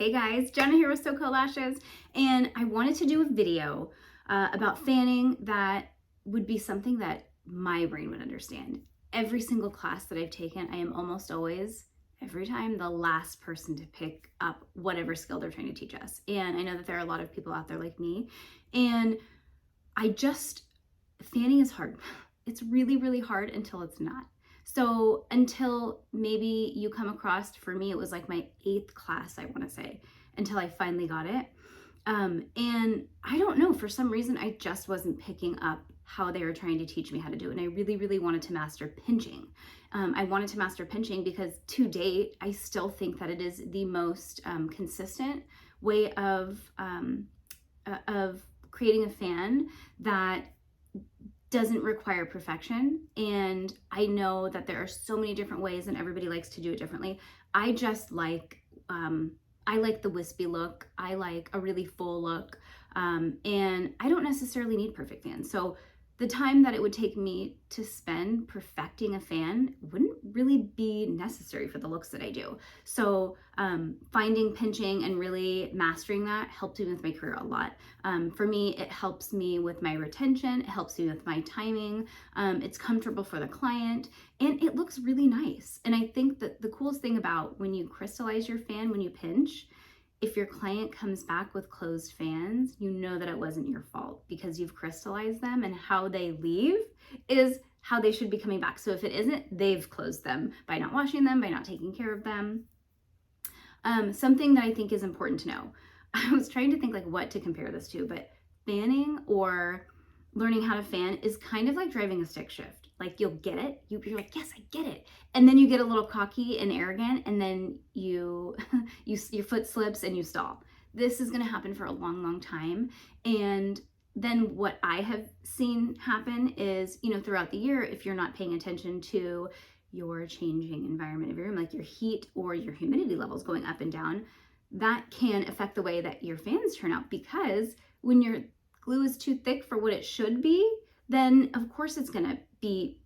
Hey guys, Jenna here with SoCo Lashes, and I wanted to do a video about fanning that would be something that my brain would understand. Every single class that I've taken, I am almost always, every time, the last person to pick up whatever skill they're trying to teach us. And I know that there are a lot of people out there like me, and fanning is hard. It's really, really hard until it's not. So until maybe you come across, for me, it was like my 8th class, I want to say, until I finally got it. And I don't know, for some reason, I just wasn't picking up how they were trying to teach me how to do it. And I really, really wanted to master pinching. I wanted to master pinching because to date, I still think that it is the most consistent way of creating a fan that doesn't require perfection. And I know that there are so many different ways and everybody likes to do it differently. I just like, I like the wispy look. I like a really full look. And I don't necessarily need perfect fans. So the time that it would take me to spend perfecting a fan wouldn't really be necessary for the looks that I do. So finding pinching and really mastering that helped me with my career a lot. For me, it helps me with my retention. It helps me with my timing. It's comfortable for the client and it looks really nice. And I think that the coolest thing about when you crystallize your fan, when you pinch, if your client comes back with closed fans, you know that it wasn't your fault because you've crystallized them, and how they leave is how they should be coming back. So if it isn't, they've closed them by not washing them, by not taking care of them. Something that I think is important to know. I was trying to think like what to compare this to, but fanning or learning how to fan is kind of like driving a stick shift. Like you'll get it, you're like, yes, I get it. And then you get a little cocky and arrogant, and then your foot slips and you stall. This is gonna happen for a long, long time. And then what I have seen happen is, throughout the year, if you're not paying attention to your changing environment of your room, like your heat or your humidity levels going up and down, that can affect the way that your fans turn out, because when your glue is too thick for what it should be, then of course it's gonna be,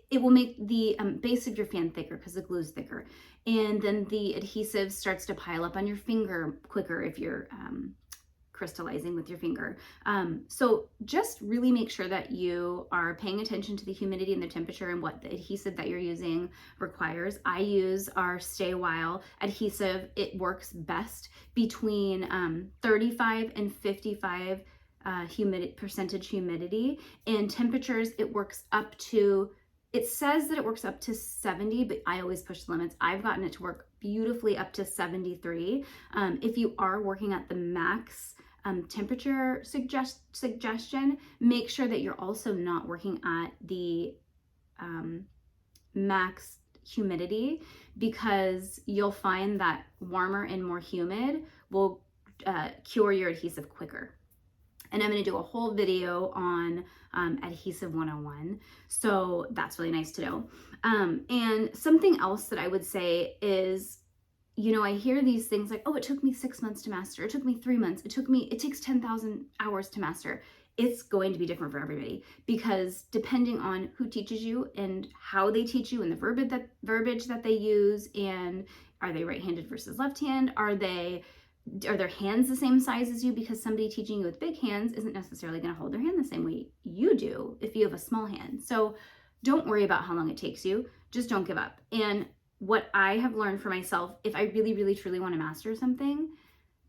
it will make the base of your fan thicker because the glue is thicker. And then the adhesive starts to pile up on your finger quicker if you're crystallizing with your finger. So just really make sure that you are paying attention to the humidity and the temperature and what the adhesive that you're using requires. I use our Stay While adhesive. It works best between 35 and 55 percentage humidity, and temperatures it works up to, it says that it works up to 70, but I always push the limits. I've gotten it to work beautifully up to 73. If you are working at the max temperature suggestion, make sure that you're also not working at the max humidity, because you'll find that warmer and more humid will cure your adhesive quicker. And I'm going to do a whole video on adhesive 101. So that's really nice to know. And something else that I would say is, I hear these things like, oh, it took me 6 months to master. It took me 3 months. It takes 10,000 hours to master. It's going to be different for everybody, because depending on who teaches you and how they teach you and the verbiage that they use, and are they right-handed versus left-hand? Are their hands the same size as you? Because somebody teaching you with big hands isn't necessarily going to hold their hand the same way you do if you have a small hand. So don't worry about how long it takes you. Just don't give up. And what I have learned for myself, if I really, really, truly want to master something,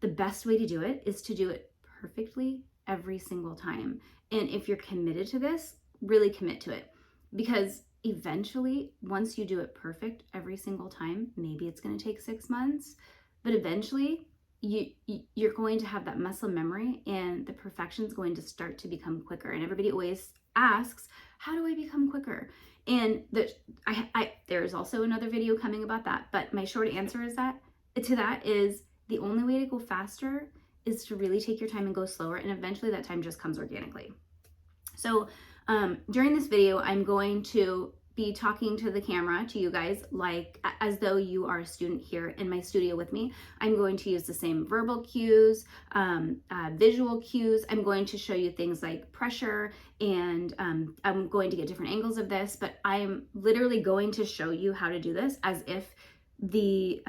the best way to do it is to do it perfectly every single time. And if you're committed to this, really commit to it, because eventually, once you do it perfect every single time, maybe it's going to take 6 months, but eventually you're going to have that muscle memory, and the perfection is going to start to become quicker. And everybody always asks, how do I become quicker? And there's also another video coming about that, but my short answer is that is the only way to go faster is to really take your time and go slower, and eventually that time just comes organically. So during this video, I'm going to be talking to the camera, to you guys, like as though you are a student here in my studio with me. I'm going to use the same verbal cues, visual cues. I'm going to show you things like pressure, and I'm going to get different angles of this, but I'm literally going to show you how to do this as if the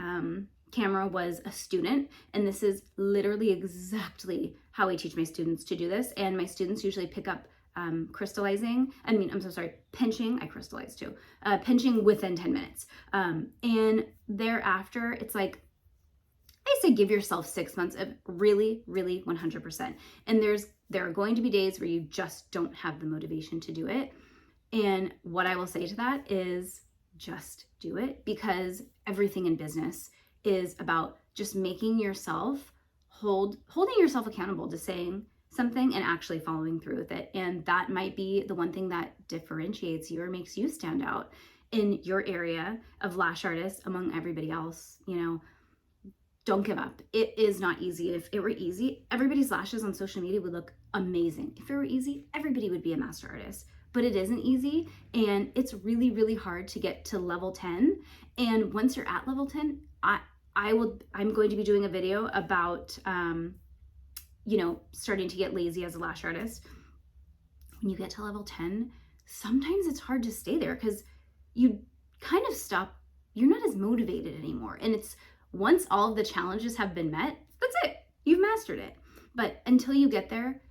camera was a student, and this is literally exactly how I teach my students to do this. And my students usually pick up pinching. I crystallize too. Pinching within 10 minutes. And thereafter, it's like, I say give yourself 6 months of really, really 100%. And there are going to be days where you just don't have the motivation to do it. And what I will say to that is just do it, because everything in business is about just making yourself holding yourself accountable to saying something and actually following through with it. And that might be the one thing that differentiates you or makes you stand out in your area of lash artists among everybody else. You know, don't give up. It is not easy. If it were easy, everybody's lashes on social media would look amazing. If it were easy, everybody would be a master artist. But it isn't easy, and it's really, really hard to get to level 10. And once you're at level 10, I'm going to be doing a video about starting to get lazy as a lash artist. When you get to level 10, sometimes it's hard to stay there because you kind of stop, you're not as motivated anymore. And it's once all of the challenges have been met, that's it. You've mastered it. But until you get there,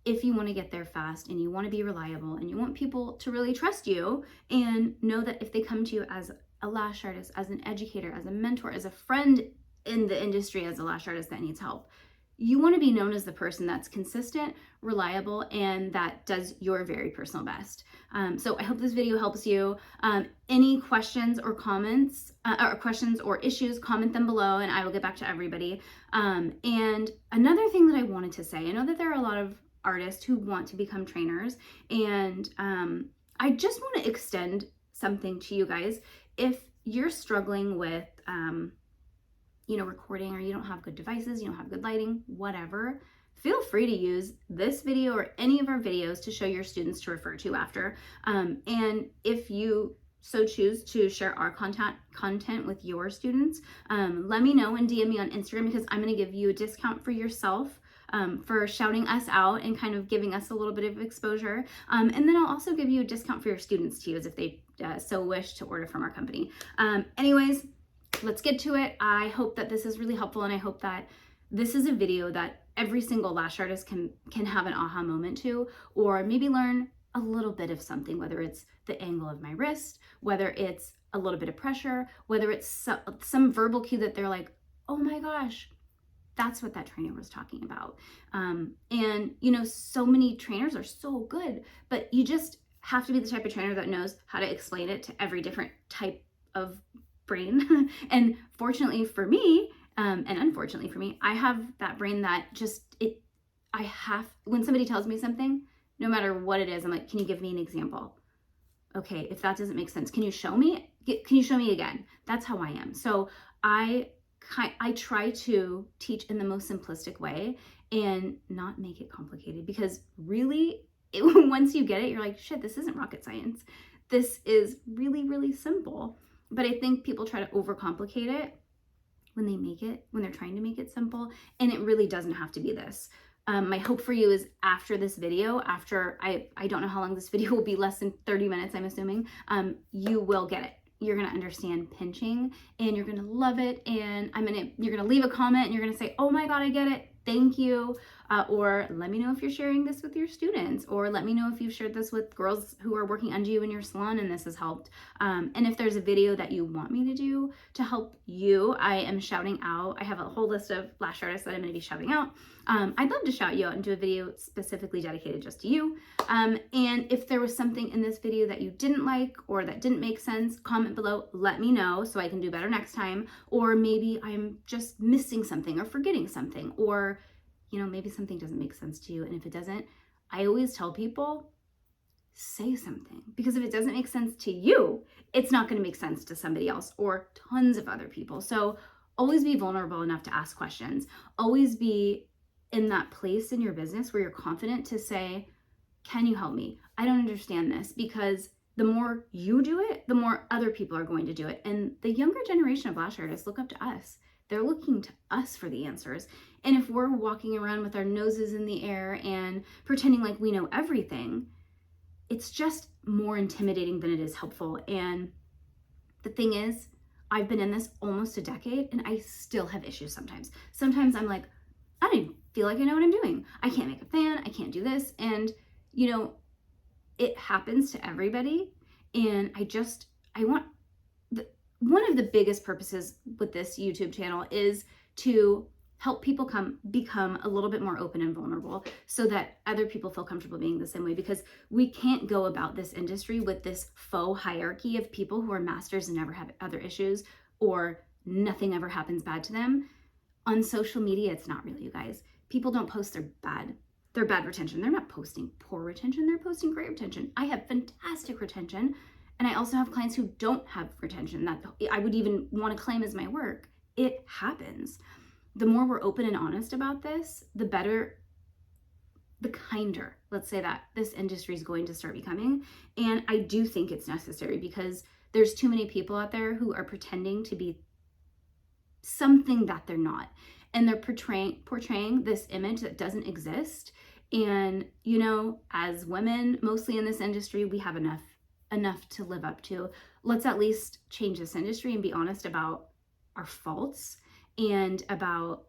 if you want to get there fast and you want to be reliable and you want people to really trust you and know that if they come to you as a lash artist, as an educator, as a mentor, as a friend in the industry, as a lash artist that needs help, you want to be known as the person that's consistent, reliable, and that does your very personal best. So I hope this video helps you. Any questions or comments, or questions or issues, comment them below and I will get back to everybody. And another thing that I wanted to say, I know that there are a lot of artists who want to become trainers, and I just want to extend something to you guys. If you're struggling with recording, or you don't have good devices, you don't have good lighting, whatever, feel free to use this video or any of our videos to show your students to refer to after. And if you so choose to share our content with your students, let me know and DM me on Instagram, because I'm going to give you a discount for yourself for shouting us out and kind of giving us a little bit of exposure. And then I'll also give you a discount for your students to use if they so wish to order from our company. Anyways, let's get to it. I hope that this is really helpful, and I hope that this is a video that every single lash artist can have an aha moment to, or maybe learn a little bit of something, whether it's the angle of my wrist, whether it's a little bit of pressure, whether it's some verbal cue that they're like, oh my gosh, that's what that trainer was talking about. And so many trainers are so good, but you just have to be the type of trainer that knows how to explain it to every different type of brain. And fortunately for me, and unfortunately for me, I have that brain that when somebody tells me something, no matter what it is, I'm like, can you give me an example? Okay, if that doesn't make sense, can you show me? Can you show me again? That's how I am. So I try to teach in the most simplistic way and not make it complicated, because really, once you get it, you're like, shit, this isn't rocket science. This is really, really simple. But I think people try to overcomplicate it when they're trying to make it simple, and it really doesn't have to be this. My hope for you is after this video, I don't know how long this video will be, less than 30 minutes, I'm assuming, you will get it. You're going to understand pinching and you're going to love it. And you're going to leave a comment and you're going to say, oh my God, I get it. Thank you. Or let me know if you're sharing this with your students, or let me know if you've shared this with girls who are working under you in your salon and this has helped. And if there's a video that you want me to do to help you, I am shouting out. I have a whole list of lash artists that I'm going to be shouting out. I'd love to shout you out and do a video specifically dedicated just to you. And if there was something in this video that you didn't like or that didn't make sense, comment below, let me know so I can do better next time. Or maybe I'm just missing something or forgetting something, or maybe something doesn't make sense to you. And if it doesn't, I always tell people, say something, because if it doesn't make sense to you, it's not going to make sense to somebody else or tons of other people. So always be vulnerable enough to ask questions. Always be in that place in your business where you're confident to say, can you help me? I don't understand this, because the more you do it, the more other people are going to do it. And the younger generation of lash artists look up to us. They're looking to us for the answers. And if we're walking around with our noses in the air and pretending like we know everything, it's just more intimidating than it is helpful. And the thing is, I've been in this almost a decade and I still have issues sometimes. Sometimes I'm like, I don't even feel like I know what I'm doing. I can't make a fan. I can't do this. And, you know, it happens to everybody. And I want, one of the biggest purposes with this YouTube channel is to help people become a little bit more open and vulnerable so that other people feel comfortable being the same way, because we can't go about this industry with this faux hierarchy of people who are masters and never have other issues or nothing ever happens bad to them. On social media, it's not real, you guys. People don't post their bad retention. They're not posting poor retention. They're posting great retention. I have fantastic retention. And I also have clients who don't have retention that I would even want to claim as my work. It happens. The more we're open and honest about this, the better, the kinder, let's say, that this industry is going to start becoming. And I do think it's necessary because there's too many people out there who are pretending to be something that they're not. And they're portraying this image that doesn't exist. And, you know, as women, mostly in this industry, we have enough to live up to. Let's at least change this industry and be honest about our faults and about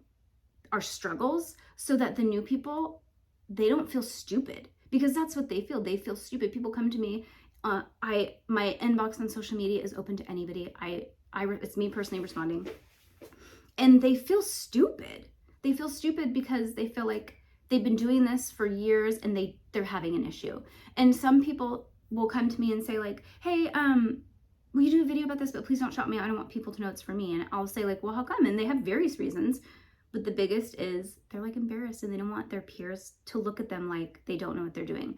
our struggles so that the new people, they don't feel stupid, because that's what they feel. They feel stupid. People come to me. My inbox on social media is open to anybody. It's me personally responding, and they feel stupid. They feel stupid because they feel like they've been doing this for years and they're having an issue. And some people will come to me and say like, hey, will you do a video about this, but please don't shout me out. I don't want people to know it's for me. And I'll say like, well, how come? And they have various reasons, but the biggest is they're like embarrassed and they don't want their peers to look at them like they don't know what they're doing.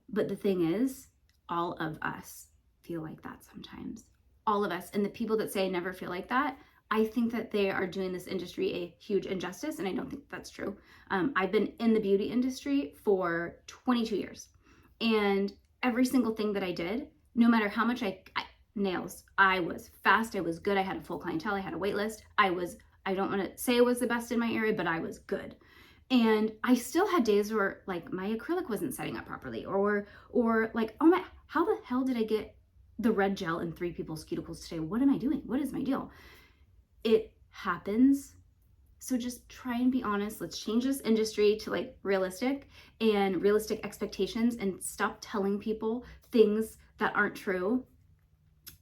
But the thing is, all of us feel like that sometimes. All of us. And the people that say I never feel like that, I think that they are doing this industry a huge injustice, and I don't think that's true. I've been in the beauty industry for 22 years, and every single thing that I did, no matter how much nails, I was fast, I was good, I had a full clientele, I had a wait list, I don't want to say I was the best in my area, but I was good. And I still had days where like my acrylic wasn't setting up properly, or like, oh my, how the hell did I get the red gel in 3 people's cuticles today? What am I doing? What is my deal? It happens. So just try and be honest. Let's change this industry to like realistic expectations, and stop telling people things that aren't true.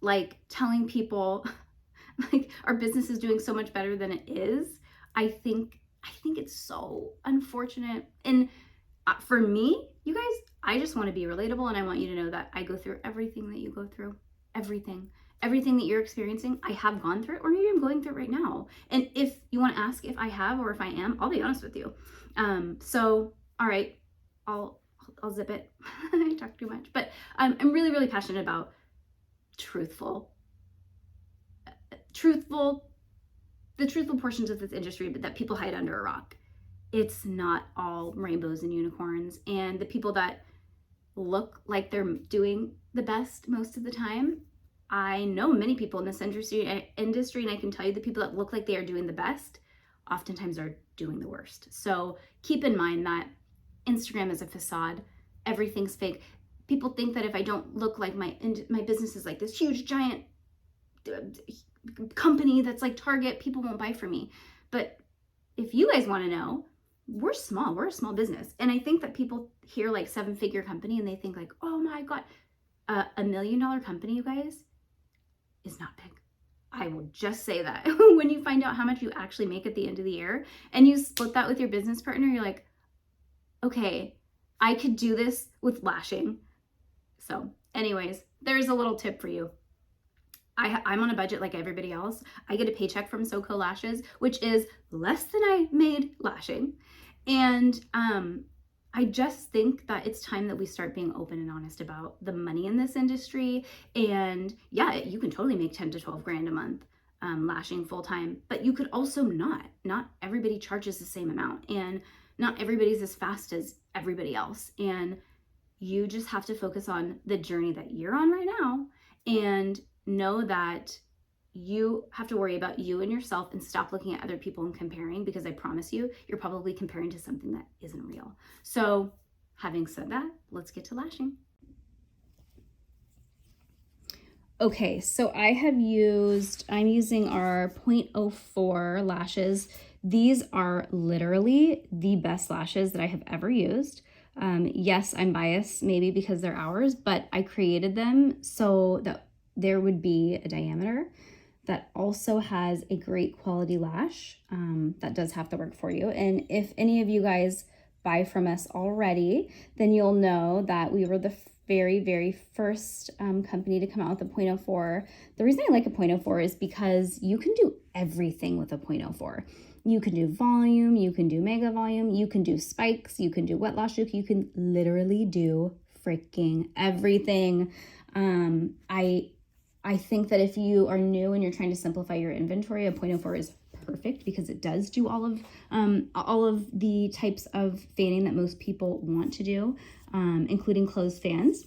Like telling people like our business is doing so much better than it is. I think it's so unfortunate. And for me, you guys, I just want to be relatable, and I want you to know that I go through everything that you go through. Everything that you're experiencing, I have gone through it, or maybe I'm going through it right now. And if you want to ask if I have or if I am, I'll be honest with you. So, all right, I'll zip it. I talk too much, but I'm really, really passionate about truthful portions of this industry, but that people hide under a rock. It's not all rainbows and unicorns. And the people that look like they're doing the best most of the time, I know many people in this industry, and I can tell you the people that look like they are doing the best oftentimes are doing the worst. So keep in mind that Instagram is a facade. Everything's fake. People think that if I don't look like my business is like this huge giant company that's like Target, people won't buy from me. But if you guys want to know, we're small. We're a small business. And I think that people hear like 7-figure company and they think like, oh my God, $1 million company, you guys, is not big. I will just say that. When you find out how much you actually make at the end of the year and you split that with your business partner, you're like, okay, I could do this with lashing. So anyways, there's a little tip for you. I'm on a budget like everybody else. I get a paycheck from SoCo Lashes, which is less than I made lashing. And I just think that it's time that we start being open and honest about the money in this industry. And yeah, you can totally make 10 to 12 grand a month lashing full time, but you could also not everybody charges the same amount, and not everybody's as fast as everybody else. And you just have to focus on the journey that you're on right now, and know that you have to worry about you and yourself, and stop looking at other people and comparing, because I promise you, you're probably comparing to something that isn't real. So having said that, let's get to lashing. Okay, so I'm using our 0.04 lashes. These are literally the best lashes that I have ever used. Yes, I'm biased maybe because they're ours, but I created them so that there would be a diameter that also has a great quality lash. That does have to work for you. And if any of you guys buy from us already, then you'll know that we were the very, very first company to come out with a 0.04. The reason I like a 0.04 is because you can do everything with a 0.04. You can do volume, you can do mega volume, you can do spikes, you can do wet lash look, you can literally do freaking everything. I think that if you are new and you're trying to simplify your inventory, a 0.04 is perfect because it does do all of the types of fanning that most people want to do, including closed fans.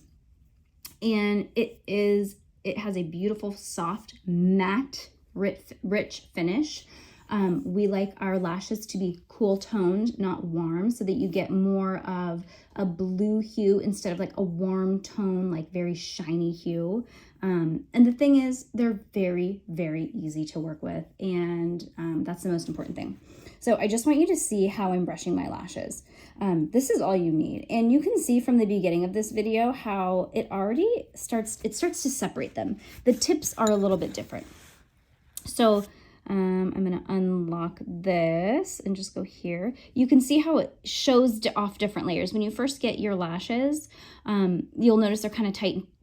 And it has a beautiful, soft, matte, rich finish. We like our lashes to be cool toned, not warm, so that you get more of a blue hue instead of like a warm tone, like very shiny hue. And the thing is, they're very, very easy to work with, and that's the most important thing. So I just want you to see how I'm brushing my lashes. This is all you need. And you can see from the beginning of this video how it starts to separate them. The tips are a little bit different. So I'm going to unlock this and just go here. You can see how it shows off different layers. When you first get your lashes, you'll notice they're kind of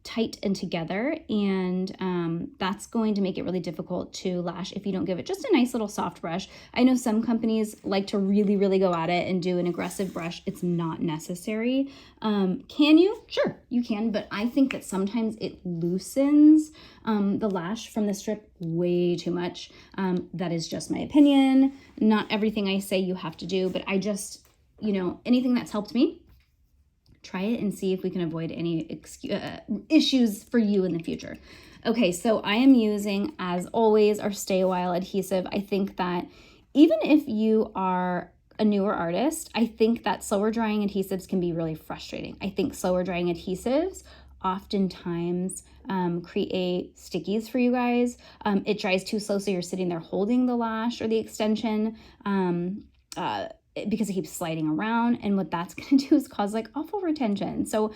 tight and together, and that's going to make it really difficult to lash if you don't give it just a nice little soft brush. I know some companies like to really go at it and do an aggressive brush. It's not necessary. Can you? Sure, you can, but I think that sometimes it loosens the lash from the strip way too much. That is just my opinion. Not everything I say you have to do, but I just, anything that's helped me, try it and see if we can avoid any issues for you in the future. Okay, so I am using, as always, our Stay a While adhesive. I think that even if you are a newer artist, I think that slower drying adhesives can be really frustrating. I think slower drying adhesives oftentimes create stickies for you guys. It dries too slow, so you're sitting there holding the lash or the extension. Because it keeps sliding around, and what that's going to do is cause like awful retention. So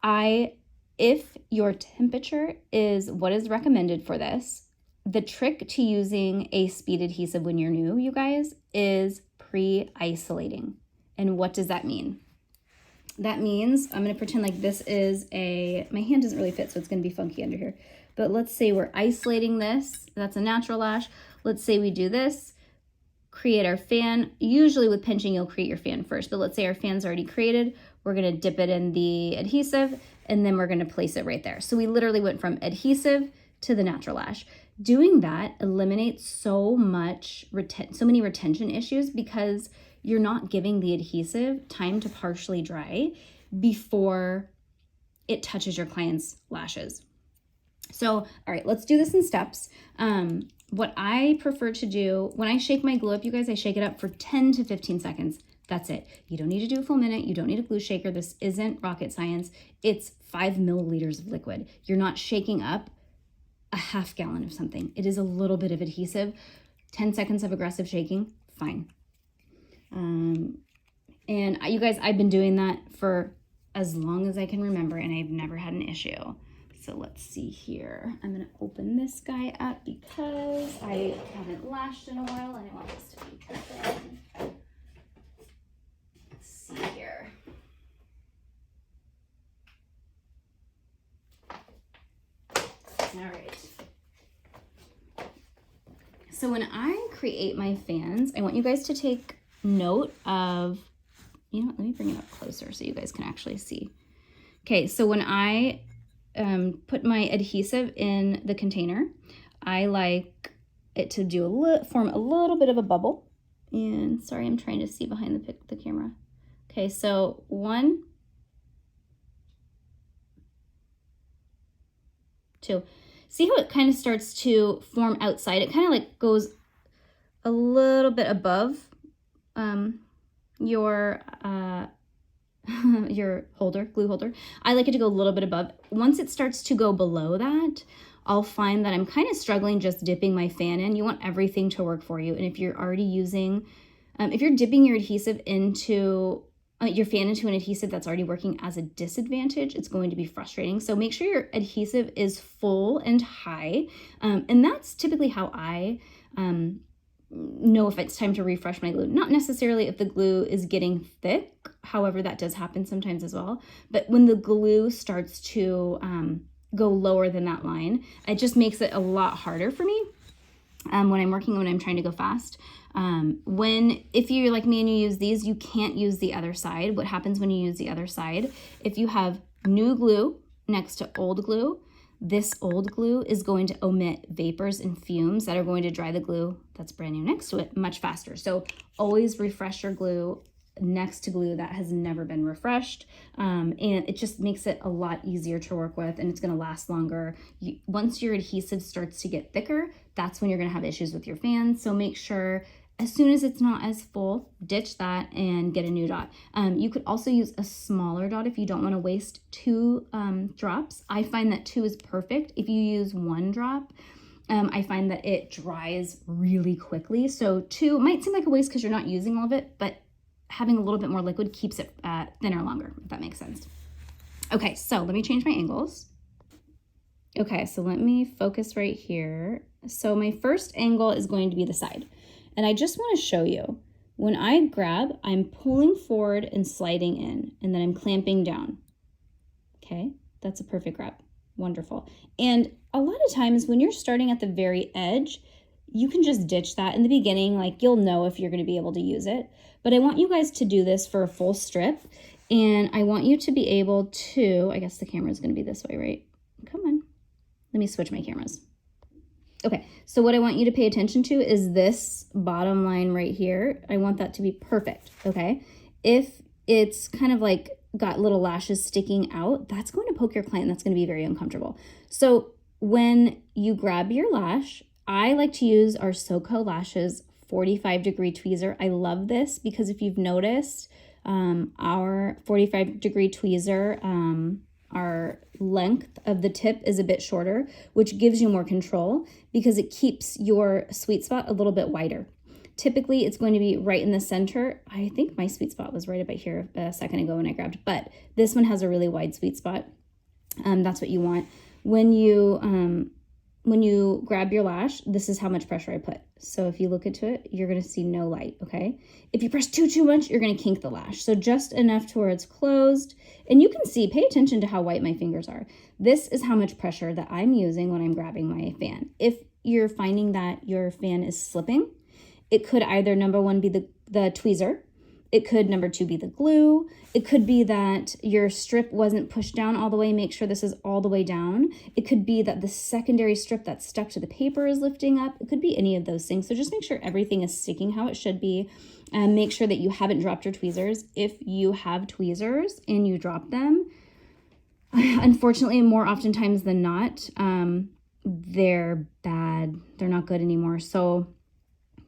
if your temperature is what is recommended for this, the trick to using a speed adhesive when you're new, you guys, is pre-isolating. And what does that mean? That means I'm going to pretend like this is my hand doesn't really fit, so it's going to be funky under here. But let's say we're isolating this. That's a natural lash. Let's say we do this. Create our fan. Usually with pinching, you'll create your fan first, but let's say our fan's already created. We're going to dip it in the adhesive, and then we're going to place it right there. So we literally went from adhesive to the natural lash. Doing that eliminates so many retention issues because you're not giving the adhesive time to partially dry before it touches your client's lashes. So, all right, let's do this in steps. What I prefer to do, when I shake my glue up, you guys, I shake it up for 10 to 15 seconds. That's it. You don't need to do a full minute. You don't need a glue shaker. This isn't rocket science. It's 5 milliliters of liquid. You're not shaking up a half gallon of something. It is a little bit of adhesive. 10 seconds of aggressive shaking, fine. And you guys, I've been doing that for as long as I can remember, and I've never had an issue. So let's see here. I'm going to open this guy up because I haven't lashed in a while and I want this to be perfect. Let's see here. All right. So when I create my fans, I want you guys to take note of, let me bring it up closer so you guys can actually see. Okay, so when I put my adhesive in the container, I like it to form a little bit of a bubble. And sorry, I'm trying to see behind the camera. Okay, so 1, 2. See how it kind of starts to form outside? It kind of like goes a little bit above your your holder, glue holder. I like it to go a little bit above. Once it starts to go below that, I'll find that I'm kind of struggling just dipping my fan in. You want everything to work for you. And if you're already using, if you're dipping your adhesive into, your fan into an adhesive that's already working as a disadvantage, it's going to be frustrating. So make sure your adhesive is full and high. And that's typically how I know if it's time to refresh my glue. Not necessarily if the glue is getting thick. However, that does happen sometimes as well. But when the glue starts to go lower than that line, it just makes it a lot harder for me when I'm trying to go fast. If you're like me and you use these, you can't use the other side. What happens when you use the other side? If you have new glue next to old glue, this old glue is going to emit vapors and fumes that are going to dry the glue that's brand new next to it much faster. So always refresh your glue next to glue that has never been refreshed, and it just makes it a lot easier to work with, and it's going to last longer. Once your adhesive starts to get thicker, that's when you're going to have issues with your fan. So make sure as soon as it's not as full, ditch that and get a new dot. You could also use a smaller dot if you don't want to waste 2 drops. I find that 2 is perfect. If you use 1 drop, I find that it dries really quickly. So 2 might seem like a waste because you're not using all of it, but having a little bit more liquid keeps it thinner longer, if that makes sense. Okay, so let me change my angles. Okay, so let me focus right here. So my first angle is going to be the side. And I just want to show you, when I grab, I'm pulling forward and sliding in, and then I'm clamping down. Okay, that's a perfect grab. Wonderful. And a lot of times when you're starting at the very edge, you can just ditch that in the beginning. Like, you'll know if you're going to be able to use it. But I want you guys to do this for a full strip. And I want you to be able to, I guess the camera is going to be this way, right? Come on. Let me switch my cameras. Okay, so what I want you to pay attention to is this bottom line right here. I want that to be perfect, okay? If it's kind of like got little lashes sticking out, that's going to poke your client. That's going to be very uncomfortable. So when you grab your lash, I like to use our SoCo Lashes 45-degree tweezer. I love this because if you've noticed, our 45-degree tweezer, our length of the tip is a bit shorter, which gives you more control because it keeps your sweet spot a little bit wider. Typically, it's going to be right in the center. I think my sweet spot was right about here a second ago when I grabbed, but this one has a really wide sweet spot. That's what you want. When you grab your lash, this is how much pressure I put. So if you look into it, you're going to see no light, okay? If you press too much, you're going to kink the lash. So just enough to where it's closed. And you can see, pay attention to how white my fingers are. This is how much pressure that I'm using when I'm grabbing my fan. If you're finding that your fan is slipping, it could either, number one, be the tweezer. It could, number 2, be the glue. It could be that your strip wasn't pushed down all the way. Make sure this is all the way down. It could be that the secondary strip that's stuck to the paper is lifting up. It could be any of those things. So just make sure everything is sticking how it should be. And make sure that you haven't dropped your tweezers. If you have tweezers and you drop them, unfortunately, more oftentimes than not, they're bad. They're not good anymore. So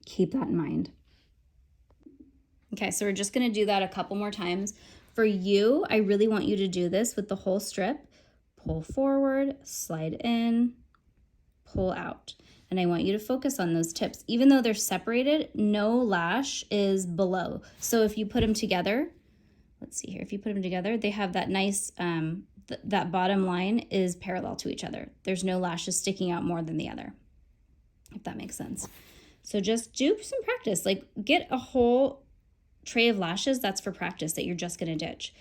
keep that in mind. Okay, so we're just going to do that a couple more times. For you, I really want you to do this with the whole strip. Pull forward, slide in, pull out. And I want you to focus on those tips. Even though they're separated, no lash is below. So if you put them together, let's see here, if you put them together, they have that nice, that bottom line is parallel to each other. There's no lashes sticking out more than the other, if that makes sense. So just do some practice. Like, get a whole tray of lashes that's for practice that you're just going to ditch.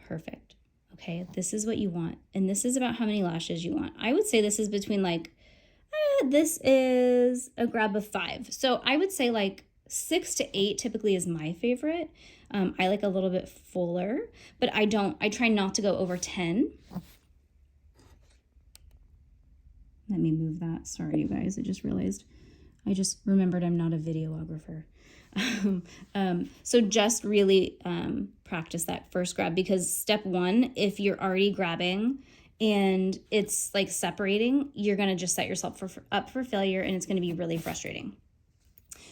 Perfect. Okay, this is what you want. And this is about how many lashes you want. I would say this is between like, this is a grab of 5. So I would say like 6 to 8 typically is my favorite. I like a little bit fuller, but I try not to go over 10. Let me move that. Sorry, you guys. I just remembered I'm not a videographer. So just really practice that first grab, because step 1, if you're already grabbing and it's like separating, you're going to just set yourself up for failure, and it's going to be really frustrating.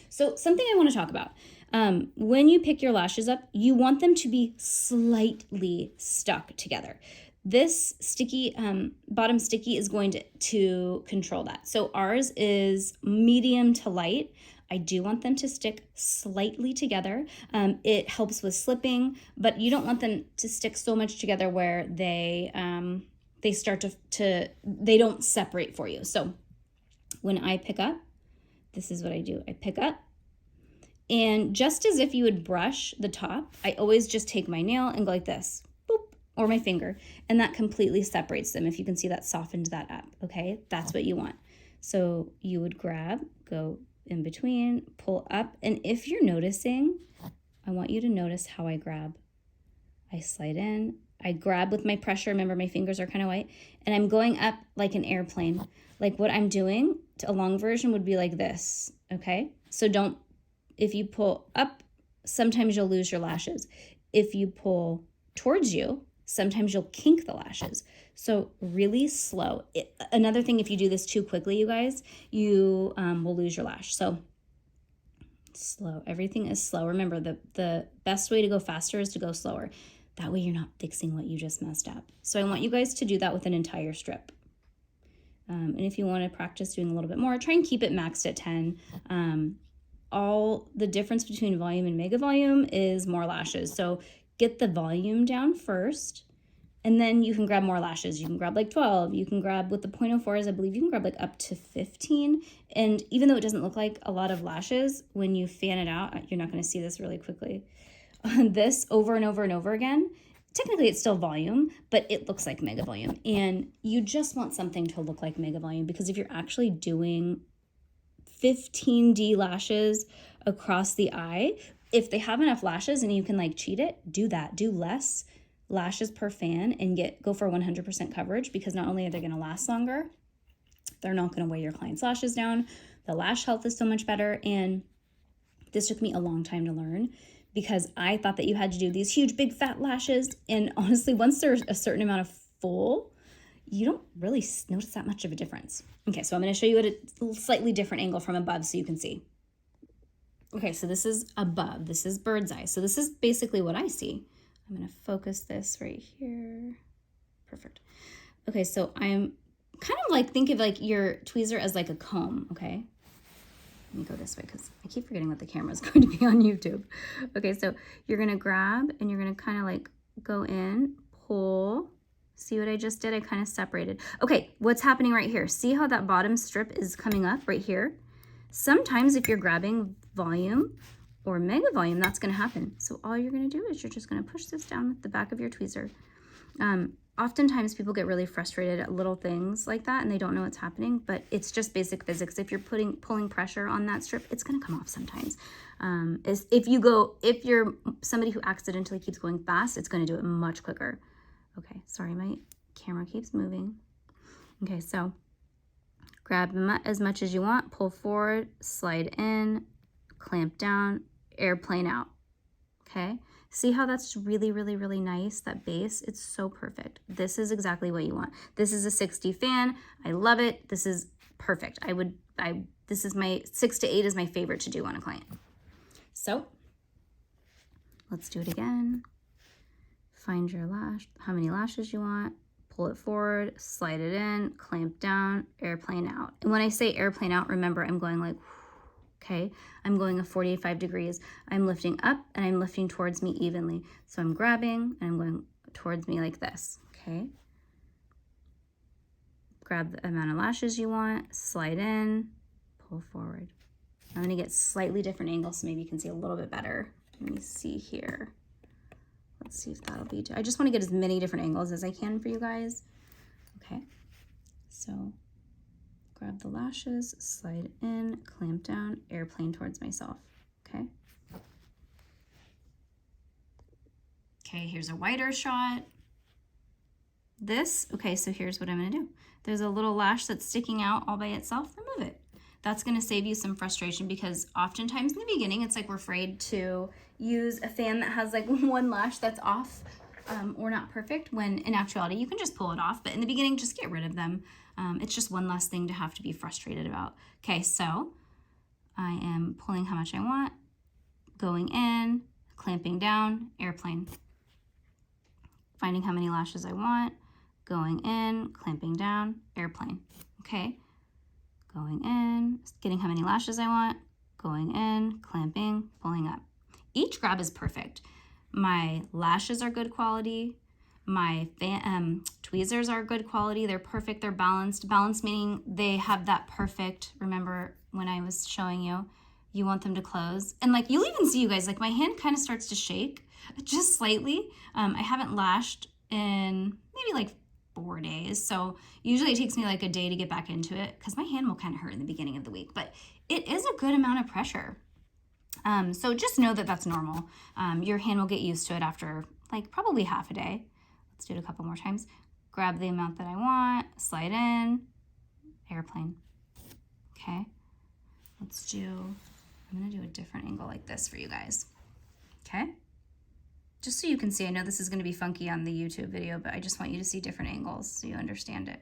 So something I want to talk about, When you pick your lashes up, you want them to be slightly stuck together. This sticky, bottom sticky is going to control that. So ours is medium to light. I do want them to stick slightly together. It helps with slipping, but you don't want them to stick so much together where they start they don't separate for you. So when I pick up, this is what I do. I pick up, and just as if you would brush the top, I always just take my nail and go like this, boop, or my finger, and that completely separates them. If you can see, that softened that up, okay? That's what you want. So you would grab, go in between, pull up, and if you're noticing, I want you to notice how I grab. I slide in, I grab with my pressure, remember my fingers are kind of white, and I'm going up like an airplane. Like what I'm doing, a long version would be like this, okay? So if you pull up, sometimes you'll lose your lashes. If you pull towards you, sometimes you'll kink the lashes. So really slow. Another thing, if you do this too quickly, you guys, you will lose your lash. So slow. Everything is slow. Remember, the best way to go faster is to go slower. That way you're not fixing what you just messed up. So I want you guys to do that with an entire strip. And if you want to practice doing a little bit more, try and keep it maxed at 10. All the difference between volume and mega volume is more lashes. So get the volume down first, and then you can grab more lashes. You can grab like 12. You can grab with the 0.04s, I believe you can grab like up to 15. And even though it doesn't look like a lot of lashes, when you fan it out, you're not going to see this really quickly. This over and over and over again, technically it's still volume, but it looks like mega volume. And you just want something to look like mega volume, because if you're actually doing 15D lashes across the eye, if they have enough lashes and you can like cheat it, do that. Do less lashes per fan and go for 100% coverage, because not only are they going to last longer, they're not going to weigh your client's lashes down. The lash health is so much better. And this took me a long time to learn, because I thought that you had to do these huge, big, fat lashes. And honestly, once there's a certain amount of full, you don't really notice that much of a difference. Okay, so I'm going to show you at a slightly different angle from above so you can see. Okay, so this is above. This is bird's eye. So this is basically what I see. I'm going to focus this right here. Perfect. Okay, so I'm kind of like, think of like your tweezer as like a comb, okay? Let me go this way because I keep forgetting that the camera is going to be on YouTube. Okay, so you're going to grab and you're going to kind of like go in, pull. See what I just did? I kind of separated. Okay, what's happening right here? See how that bottom strip is coming up right here? Sometimes if you're grabbing volume or mega volume, that's going to happen. So all you're going to do is you're just going to push this down with the back of your tweezer. Oftentimes people get really frustrated at little things like that and they don't know what's happening, but it's just basic physics. If you're pulling pressure on that strip, it's going to come off sometimes. If you're somebody who accidentally keeps going fast, it's going to do it much quicker. Okay, sorry, my camera keeps moving. Okay, so grab as much as you want, pull forward, slide in, clamp down, airplane out. Okay, see how that's really, really, really nice, that base? It's so perfect. This is exactly what you want. This is a 60 fan. I love it. This is perfect. This is my 6 to 8 is my favorite to do on a client. So let's do it again. Find your lash, how many lashes you want, pull it forward, slide it in, clamp down, airplane out. And when I say airplane out, remember I'm going like, okay, I'm going a 45 degrees. I'm lifting up and I'm lifting towards me evenly. So I'm grabbing and I'm going towards me like this, okay? Grab the amount of lashes you want, slide in, pull forward. I'm gonna get slightly different angles so maybe you can see a little bit better. Let me see here. Let's see if that'll be, I just want to get as many different angles as I can for you guys. Okay, so grab the lashes, slide in, clamp down, airplane towards myself, okay? Okay, here's a wider shot. Okay, so here's what I'm gonna do. There's a little lash that's sticking out all by itself, remove it. That's gonna save you some frustration, because oftentimes in the beginning, it's like we're afraid to use a fan that has like one lash that's off or not perfect, when in actuality, you can just pull it off. But in the beginning, just get rid of them. It's just one less thing to have to be frustrated about. Okay, so I am pulling how much I want, going in, clamping down, airplane. Finding how many lashes I want, going in, clamping down, airplane. Okay, going in, getting how many lashes I want, going in, clamping, pulling up. Each grab is perfect. My lashes are good quality. My tweezers are good quality. They're perfect. They're balanced. Balanced meaning they have that perfect, remember when I was showing you, you want them to close. And like, you'll even see, you guys, like my hand kind of starts to shake just slightly. I haven't lashed in maybe like 4 days. So usually it takes me like a day to get back into it because my hand will kind of hurt in the beginning of the week, but it is a good amount of pressure. So just know that that's normal. Your hand will get used to it after like probably half a day. Let's do it a couple more times. Grab the amount that I want, slide in, airplane. Okay, I'm gonna do a different angle like this for you guys. Okay, just so you can see. I know this is gonna be funky on the YouTube video, but I just want you to see different angles so you understand it.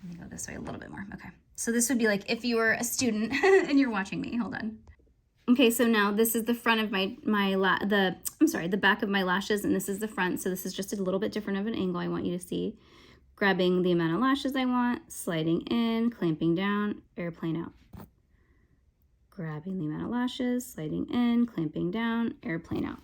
Let me go this way a little bit more. Okay, so this would be like if you were a student and you're watching me. Hold on. Okay, so now this is the front of the back of my lashes, and this is the front. So this is just a little bit different of an angle I want you to see. Grabbing the amount of lashes I want, sliding in, clamping down, airplane out. Grabbing the amount of lashes, sliding in, clamping down, airplane out.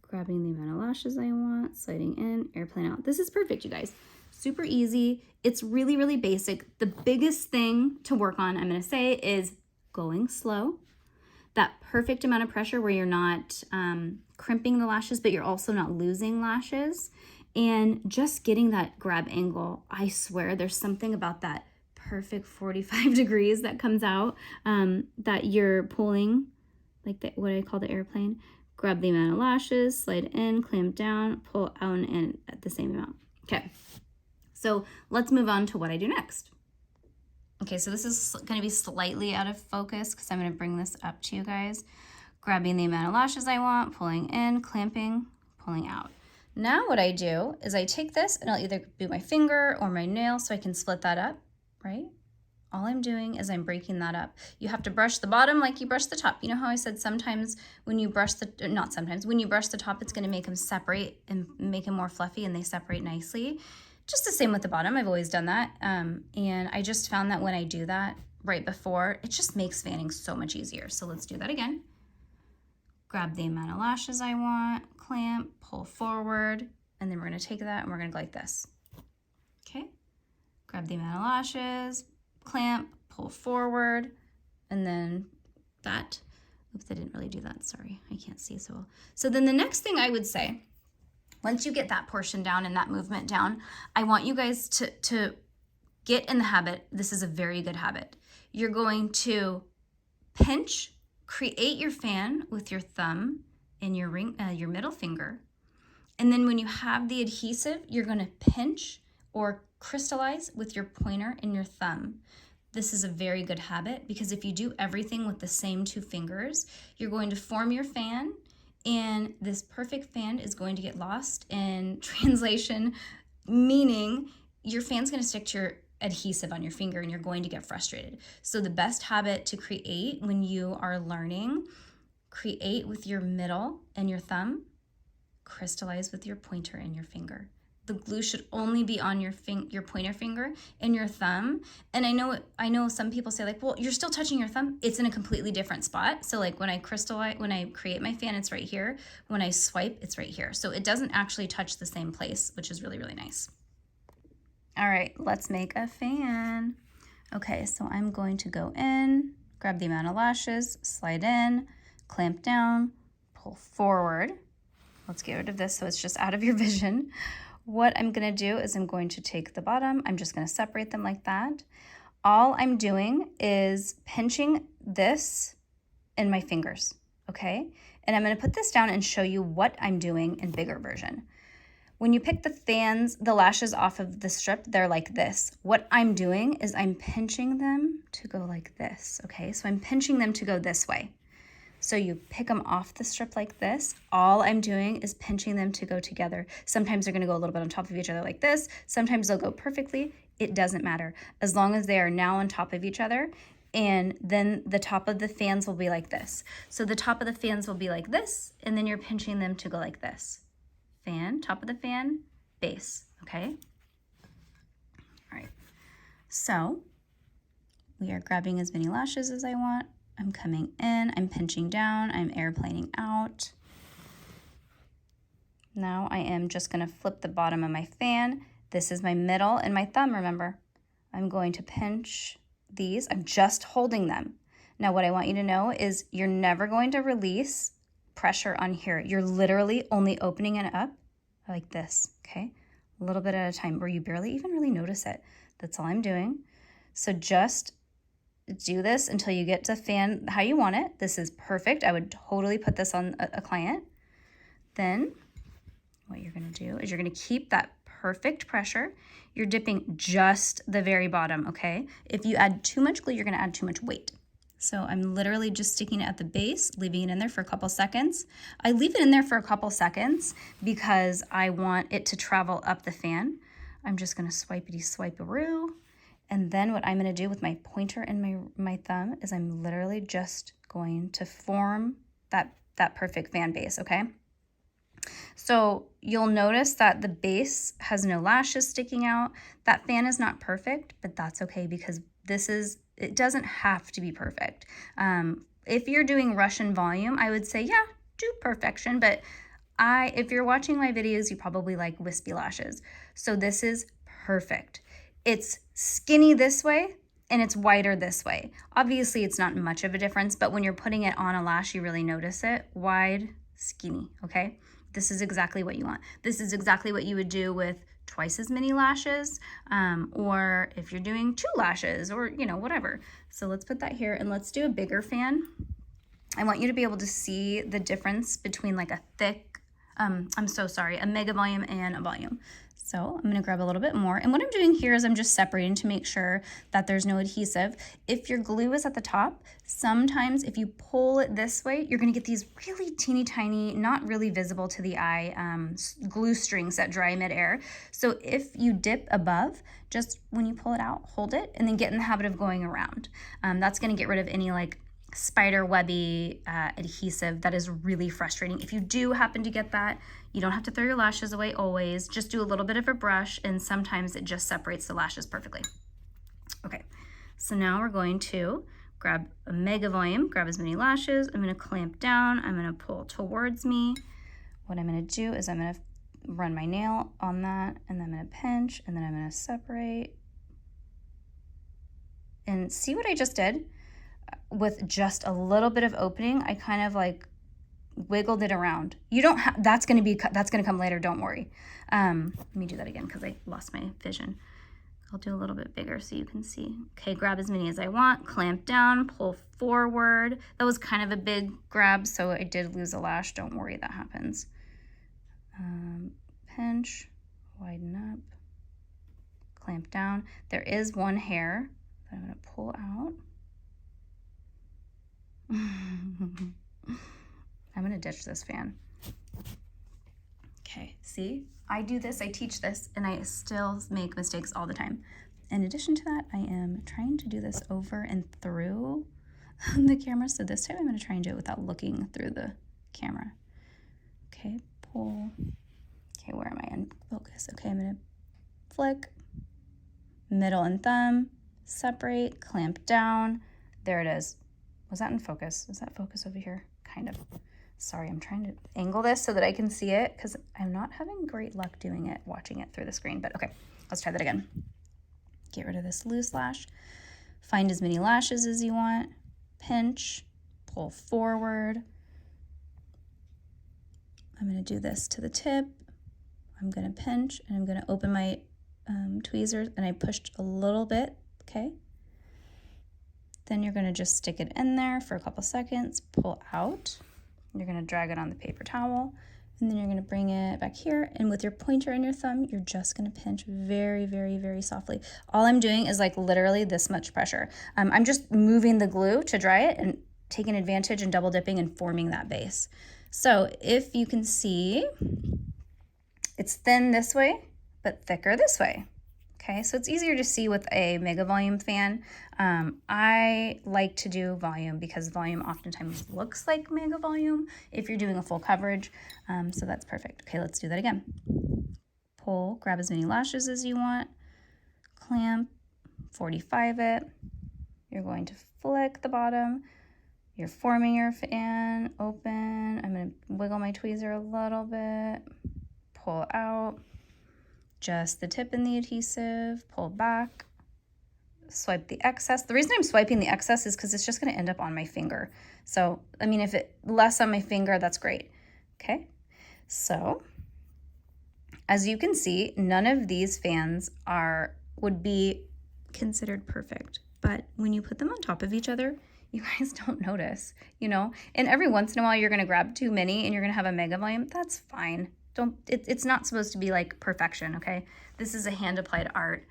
Grabbing the amount of lashes I want, sliding in, airplane out. This is perfect, you guys. Super easy. It's really, really basic. The biggest thing to work on, I'm gonna say, is going slow. That perfect amount of pressure where you're not crimping the lashes, but you're also not losing lashes. And just getting that grab angle. I swear there's something about that perfect 45 degrees that comes out that you're pulling, like what I call the airplane. Grab the amount of lashes, slide in, clamp down, pull out and in at the same amount. Okay, so let's move on to what I do next. Okay, so this is gonna be slightly out of focus because I'm gonna bring this up to you guys. Grabbing the amount of lashes I want, pulling in, clamping, pulling out. Now what I do is I take this and I'll either do my finger or my nail so I can split that up, right? All I'm doing is I'm breaking that up. You have to brush the bottom like you brush the top. You know how I said sometimes when you brush when you brush the top, it's gonna make them separate and make them more fluffy and they separate nicely. Just the same with the bottom. I've always done that. And I just found that when I do that right before, it just makes fanning so much easier. So let's do that again. Grab the amount of lashes I want, clamp, pull forward, and then we're gonna take that and we're gonna go like this. Okay, grab the amount of lashes, clamp, pull forward, and then that. Oops, I didn't really do that, sorry. I can't see so well. So then the next thing I would say, once you get that portion down and that movement down, I want you guys to get in the habit. This is a very good habit. You're going to pinch, create your fan with your thumb and your middle finger. And then when you have the adhesive, you're going to pinch or crystallize with your pointer and your thumb. This is a very good habit because if you do everything with the same 2 fingers, you're going to form your fan, and this perfect fan is going to get lost in translation, meaning your fan's going to stick to your adhesive on your finger and you're going to get frustrated. So the best habit to create when you are learning, create with your middle and your thumb, crystallize with your pointer and your finger. The glue should only be on your pointer finger and your thumb. And I know some people say like, well, you're still touching your thumb. It's in a completely different spot. So like when I create my fan, it's right here. When I swipe, it's right here. So it doesn't actually touch the same place, which is really, really nice. All right, let's make a fan. Okay, so I'm going to go in, grab the amount of lashes, slide in, clamp down, pull forward. Let's get rid of this so it's just out of your vision. What I'm gonna do is I'm going to take the bottom, I'm just gonna separate them like that. All I'm doing is pinching this in my fingers, okay? And I'm gonna put this down and show you what I'm doing in bigger version. When you pick the lashes off of the strip, they're like this. What I'm doing is I'm pinching them to go like this, okay? So I'm pinching them to go this way. So you pick them off the strip like this. All I'm doing is pinching them to go together. Sometimes they're gonna go a little bit on top of each other like this. Sometimes they'll go perfectly. It doesn't matter. As long as they are now on top of each other, and then the top of the fans will be like this. So the top of the fans will be like this, and then you're pinching them to go like this. Fan, top of the fan, base, okay? All right, so we are grabbing as many lashes as I want. I'm coming in, I'm pinching down, I'm airplaning out. Now I am just gonna flip the bottom of my fan. This is my middle and my thumb, remember. I'm going to pinch these, I'm just holding them. Now what I want you to know is you're never going to release pressure on here. You're literally only opening it up like this, okay? A little bit at a time where you barely even really notice it. That's all I'm doing. So just do this until you get to fan how you want it. This is perfect. I would totally put this on a client. Then what you're gonna do is you're gonna keep that perfect pressure. You're dipping just the very bottom, okay? If you add too much glue, you're gonna add too much weight. So I'm literally just sticking it at the base, leaving it in there for a couple seconds. I leave it in there for a couple seconds because I want it to travel up the fan. I'm just gonna swipey-swipe-a-roo. And then what I'm gonna do with my pointer and my thumb is I'm literally just going to form that perfect fan base, okay? So you'll notice that the base has no lashes sticking out. That fan is not perfect, but that's okay because it doesn't have to be perfect. If you're doing Russian volume, I would say, yeah, do perfection, but if you're watching my videos, you probably like wispy lashes. So this is perfect. It's skinny this way and it's wider this way. Obviously, it's not much of a difference, but when you're putting it on a lash, you really notice it. Wide, skinny, okay? This is exactly what you want. This is exactly what you would do with twice as many lashes, or if you're doing 2 lashes or, you know, whatever. So let's put that here and let's do a bigger fan. I want you to be able to see the difference between like a thick, a mega volume and a volume. So I'm gonna grab a little bit more. And what I'm doing here is I'm just separating to make sure that there's no adhesive. If your glue is at the top, sometimes if you pull it this way, you're gonna get these really teeny tiny, not really visible to the eye, glue strings that dry midair. So if you dip above, just when you pull it out, hold it, and then get in the habit of going around. That's gonna get rid of any like spider webby adhesive that is really frustrating. If you do happen to get that, you don't have to throw your lashes away always. Just do a little bit of a brush and sometimes it just separates the lashes perfectly. Okay, so now we're going to grab a mega volume, grab as many lashes. I'm gonna clamp down, I'm gonna pull towards me. What I'm gonna do is I'm gonna run my nail on that and then I'm gonna pinch and then I'm gonna separate. And see what I just did? With just a little bit of opening, I kind of like wiggled it around. You don't have, that's gonna come later, don't worry. Let me do that again because I lost my vision. I'll do a little bit bigger so you can see. Okay, grab as many as I want, clamp down, pull forward. That was kind of a big grab, so I did lose a lash. Don't worry, that happens. Pinch, widen up, clamp down. There is one hair that I'm gonna pull out. I'm gonna ditch this fan. Okay, see, I do this, I teach this, and I still make mistakes all the time. In addition to that, I am trying to do this over and through the camera, so this time I'm gonna try and do it without looking through the camera. Okay, pull. Okay, where am I in focus? Okay, I'm gonna flick, middle and thumb, separate, clamp down. There it is. Was that in focus? Is that focus over here? Kind of. Sorry, I'm trying to angle this so that I can see it because I'm not having great luck doing it, watching it through the screen, but okay, let's try that again. Get rid of this loose lash. Find as many lashes as you want. Pinch, pull forward. I'm gonna do this to the tip. I'm gonna pinch and I'm gonna open my tweezers and I pushed a little bit, okay? Then you're gonna just stick it in there for a couple seconds, pull out. You're gonna drag it on the paper towel, and then you're gonna bring it back here, and with your pointer and your thumb, you're just gonna pinch very, very, very softly. All I'm doing is like literally this much pressure. I'm just moving the glue to dry it and taking advantage and double dipping and forming that base. So if you can see, it's thin this way, but thicker this way. Okay, so it's easier to see with a mega volume fan. I like to do volume because volume oftentimes looks like mega volume if you're doing a full coverage. So that's perfect. Okay, let's do that again. Pull, grab as many lashes as you want, clamp, 45 it. You're going to flick the bottom. You're forming your fan, open. I'm going to wiggle my tweezer a little bit, pull out. Just the tip in the adhesive, pull back, swipe the excess. The reason I'm swiping the excess is because it's just going to end up on my finger. So, I mean, if it less on my finger, that's great. Okay, so as you can see, none of these fans would be considered perfect. But when you put them on top of each other, you guys don't notice, you know? And every once in a while, you're going to grab too many and you're going to have a mega volume. That's fine. It's not supposed to be like perfection, okay? This is a hand-applied art.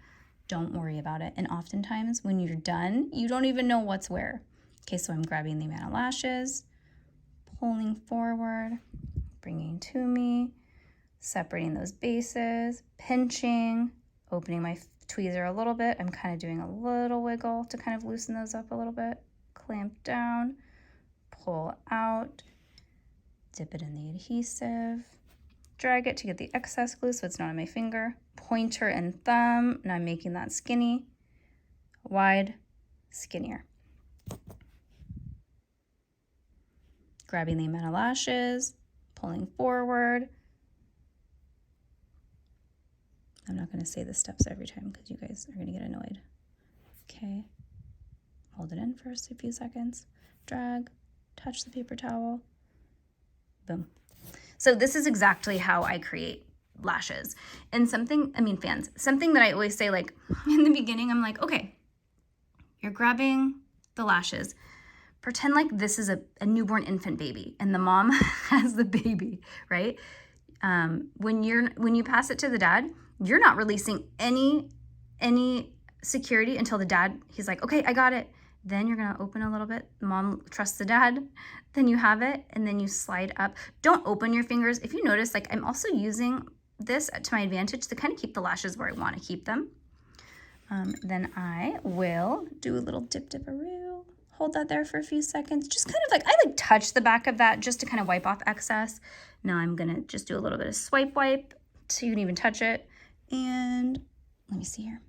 Don't worry about it. And oftentimes when you're done, you don't even know what's where. Okay, so I'm grabbing the amount of lashes, pulling forward, bringing to me, separating those bases, pinching, opening my tweezer a little bit. I'm kind of doing a little wiggle to kind of loosen those up a little bit. Clamp down, pull out, dip it in the adhesive, drag it to get the excess glue so it's not on my finger. Pointer and thumb, and I'm making that skinny, wide, skinnier. Grabbing the amount of lashes, pulling forward. I'm not going to say the steps every time because you guys are going to get annoyed. Okay, hold it in for a few seconds, drag, touch the paper towel, boom. So this is exactly how I create lashes. And fans. Something that I always say, like in the beginning, I'm like, okay, you're grabbing the lashes. Pretend like this is a newborn infant baby and the mom has the baby, right? When you pass it to the dad, you're not releasing any security until the dad, he's like, okay, I got it. Then you're going to open a little bit. Mom trusts the dad. Then you have it, and then you slide up. Don't open your fingers. If you notice, like I'm also using this to my advantage to kind of keep the lashes where I want to keep them. Then I will do a little dip-dip-a-roo. Hold that there for a few seconds. Just kind of like, I like touch the back of that just to kind of wipe off excess. Now I'm going to just do a little bit of swipe wipe so you can even touch it. And let me see here.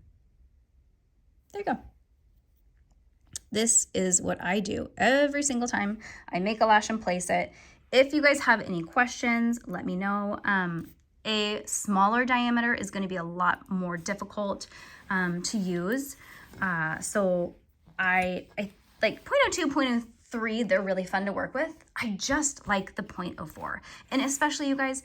There you go. This is what I do every single time I make a lash and place it. If you guys have any questions, let me know. A smaller diameter is going to be a lot more difficult to use. So I like 0.02, 0.03, they're really fun to work with. I just like the 0.04. And especially you guys,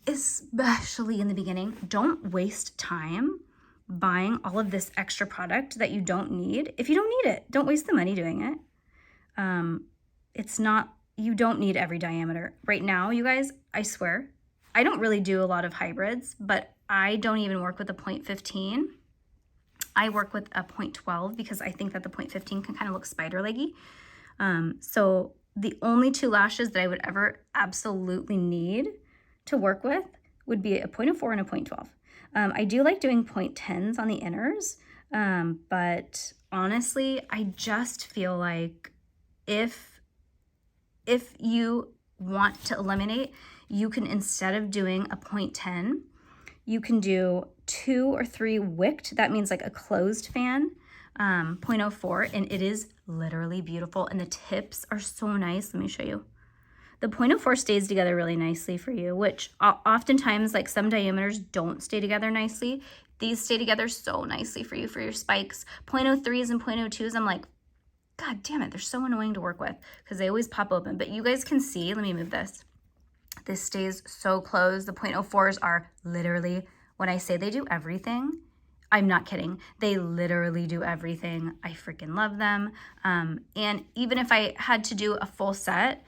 especially in the beginning, don't waste time buying all of this extra product that you don't need. If you don't need it, don't waste the money doing it. You don't need every diameter. Right now, you guys, I swear, I don't really do a lot of hybrids, but I don't even work with a 0.15. I work with a 0.12 because I think that the 0.15 can kind of look spider leggy. So the only two lashes that I would ever absolutely need to work with would be a 0.04 and a 0.12. I do like doing 0.10s on the inners, but honestly, I just feel like if you want to eliminate, you can, instead of doing a 0.10, you can do 2 or 3 wicked. That means like a closed fan, 0.04, and it is literally beautiful. And the tips are so nice. Let me show you. The 0.04 stays together really nicely for you, which oftentimes, like some diameters don't stay together nicely. These stay together so nicely for you for your spikes. 0.03s and 0.02s, I'm like, God damn it, they're so annoying to work with because they always pop open. But you guys can see, let me move this. This stays so closed. The 0.04s are literally, when I say they do everything, I'm not kidding. They literally do everything. I freaking love them. And even if I had to do a full set,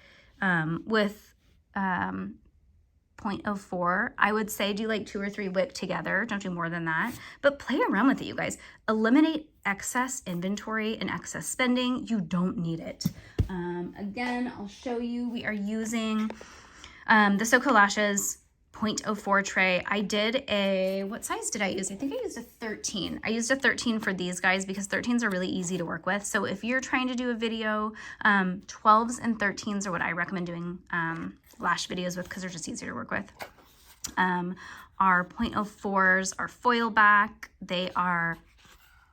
with 0.04, I would say do like 2 or 3 wick together. Don't do more than that, but play around with it, you guys. Eliminate excess inventory and excess spending. You don't need it. Again, I'll show you. We are using the SoCo lashes, 0.04 tray. I did what size did I use? I think I used a 13. I used a 13 for these guys because 13s are really easy to work with. So if you're trying to do a video, 12s and 13s are what I recommend doing lash videos with because they're just easier to work with. Our 0.04s are foil back. They are,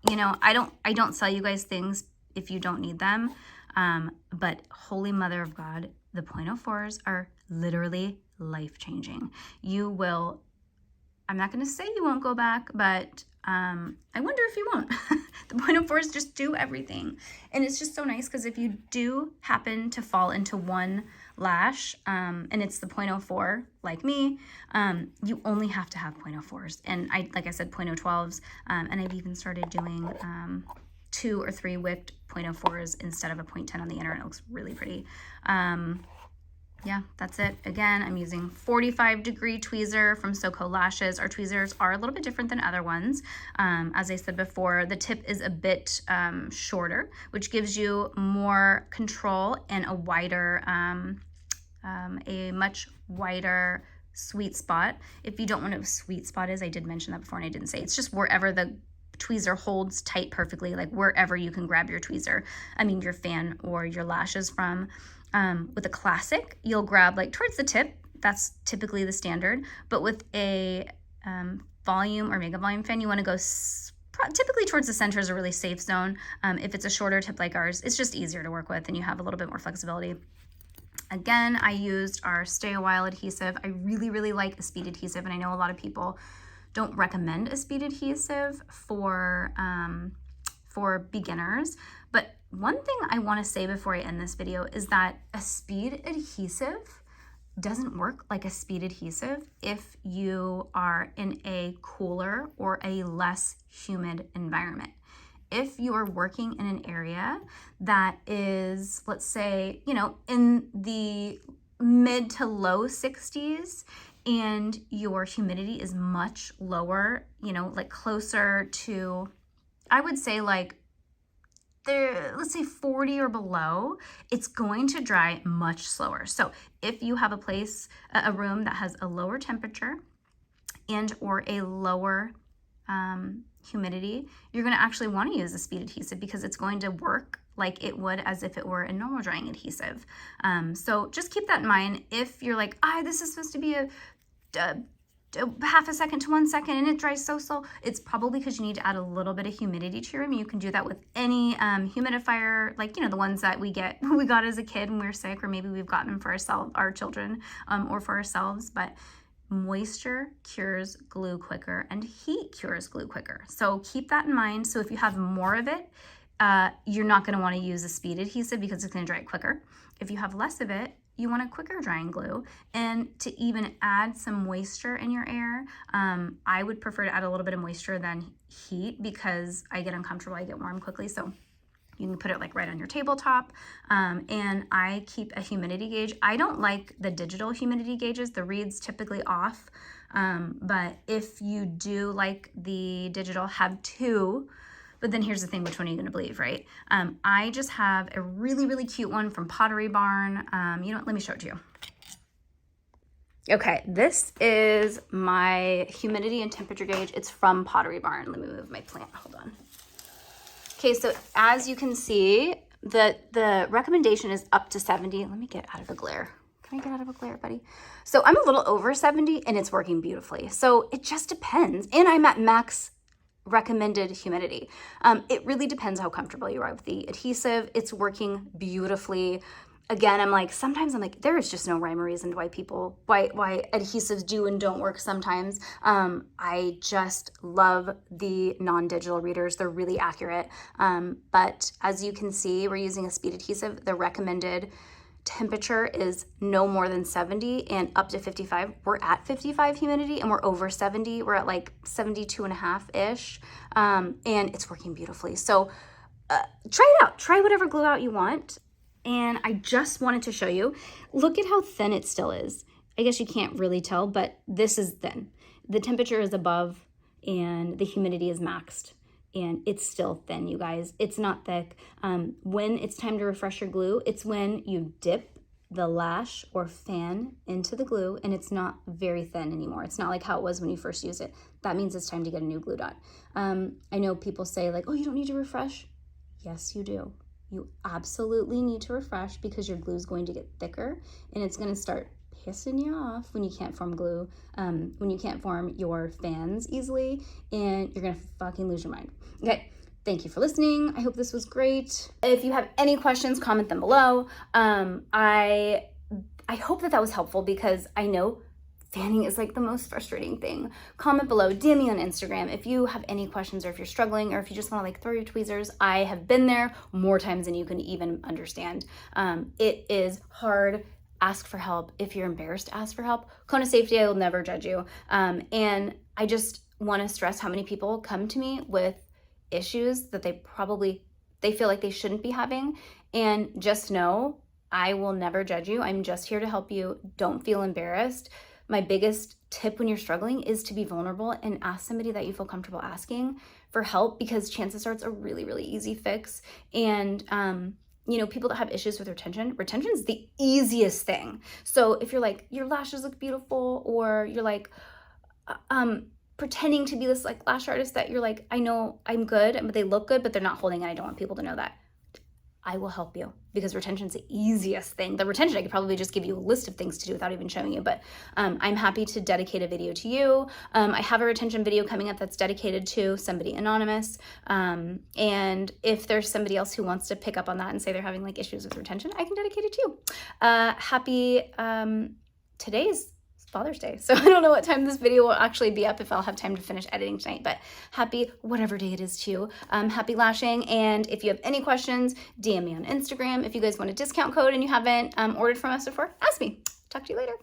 you know, I don't sell you guys things if you don't need them. But holy mother of God, the 0.04s are literally life-changing. You will, I'm not going to say you won't go back, but I wonder if you won't. The 0.04s just do everything. And it's just so nice because if you do happen to fall into one lash and it's the 0.04 like me, you only have to have 0.04s. And like I said, 0.012s, and I've even started doing 2 or 3 wicked 0.04s instead of a 0.10 on the inner, and it looks really pretty. Yeah, that's it. Again, I'm using 45-degree tweezer from SoCo Lashes. Our tweezers are a little bit different than other ones. As I said before, the tip is a bit shorter, which gives you more control and a wider, a much wider sweet spot. If you don't know what a sweet spot is, I did mention that before and I didn't say. It's just wherever the tweezer holds tight perfectly, like wherever you can grab your tweezer, your fan or your lashes from. With a classic, you'll grab like towards the tip. That's typically the standard. But with a volume or mega volume fan, you want to go typically towards the center is a really safe zone. If it's a shorter tip like ours, it's just easier to work with and you have a little bit more flexibility. Again, I used our Stay a While adhesive. I really, really like a speed adhesive, and I know a lot of people don't recommend a speed adhesive for beginners. But one thing I want to say before I end this video is that a speed adhesive doesn't work like a speed adhesive if you are in a cooler or a less humid environment. If you are working in an area that is, let's say, in the mid to low 60s and your humidity is much lower, like closer to, I would say like let's say 40 or below, it's going to dry much slower. So if you have a room that has a lower temperature and or a lower humidity, you're going to actually want to use a speed adhesive because it's going to work like it would as if it were a normal drying adhesive. So just keep that in mind. If you're like, this is supposed to be a half a second to 1 second and it dries so slow, it's probably because you need to add a little bit of humidity to your room. You can do that with any humidifier, like the ones that we got as a kid when we were sick, or maybe we've gotten them for our children or for ourselves. But moisture cures glue quicker and heat cures glue quicker. So keep that in mind. So if you have more of it, you're not going to want to use a speed adhesive because it's going to dry quicker. If you have less of it, you want a quicker drying glue. And to even add some moisture in your air, I would prefer to add a little bit of moisture than heat because I get uncomfortable, I get warm quickly. So you can put it like right on your tabletop. And I keep a humidity gauge. I don't like the digital humidity gauges. The read's typically off. But if you do like the digital, have 2. But then here's the thing, which one are you gonna believe, right? I just have a really, really cute one from Pottery Barn. Let me show it to you. Okay, this is my humidity and temperature gauge. It's from Pottery Barn. Let me move my plant, hold on. Okay, so as you can see, the recommendation is up to 70. Let me get out of a glare. Can I get out of a glare, buddy? So I'm a little over 70 and it's working beautifully. So it just depends. And I'm at max recommended humidity. It really depends how comfortable you are with the adhesive. It's working beautifully. Again, sometimes I'm like, there is just no rhyme or reason to why adhesives do and don't work sometimes. I just love the non-digital readers. They're really accurate. But as you can see, we're using a speed adhesive. The recommended temperature is no more than 70 and up to 55. We're at 55 humidity and we're over 70. We're at like 72.5-ish. And it's working beautifully. So try it out. Try whatever glue out you want. And I just wanted to show you, look at how thin it still is. I guess you can't really tell, but this is thin. The temperature is above and the humidity is maxed. And it's still thin, you guys. It's not thick. When it's time to refresh your glue, it's when you dip the lash or fan into the glue, and it's not very thin anymore. It's not like how it was when you first use it. That means it's time to get a new glue dot. I know people say like, oh, you don't need to refresh. Yes, you do. You absolutely need to refresh because your glue is going to get thicker and it's going to start pissing you off when you can't form glue, when you can't form your fans easily, and you're going to fucking lose your mind. Okay. Thank you for listening. I hope this was great. If you have any questions, comment them below. I hope that was helpful because I know fanning is like the most frustrating thing. Comment below, DM me on Instagram if you have any questions or if you're struggling or if you just want to like throw your tweezers. I have been there more times than you can even understand. It is hard. Ask for help. If you're embarrassed to ask for help, Cone of Safety, I will never judge you. And I just want to stress how many people come to me with issues that they feel like they shouldn't be having. And just know, I will never judge you. I'm just here to help you. Don't feel embarrassed. My biggest tip when you're struggling is to be vulnerable and ask somebody that you feel comfortable asking for help, because chances are it's a really, really easy fix. And, you know, people that have issues with retention is the easiest thing. So if you're like, your lashes look beautiful, or you're like, pretending to be this like lash artist that you're like, I know I'm good, but they look good, but they're not holding it. I don't want people to know that. I will help you, because retention's the easiest thing. The retention, I could probably just give you a list of things to do without even showing you, but I'm happy to dedicate a video to you. I have a retention video coming up that's dedicated to somebody anonymous. And if there's somebody else who wants to pick up on that and say they're having like issues with retention, I can dedicate it to you. Happy, today's Father's Day. So I don't know what time this video will actually be up, if I'll have time to finish editing tonight, but happy whatever day it is to you. Happy lashing. And if you have any questions, DM me on Instagram. If you guys want a discount code and you haven't ordered from us before, ask me. Talk to you later.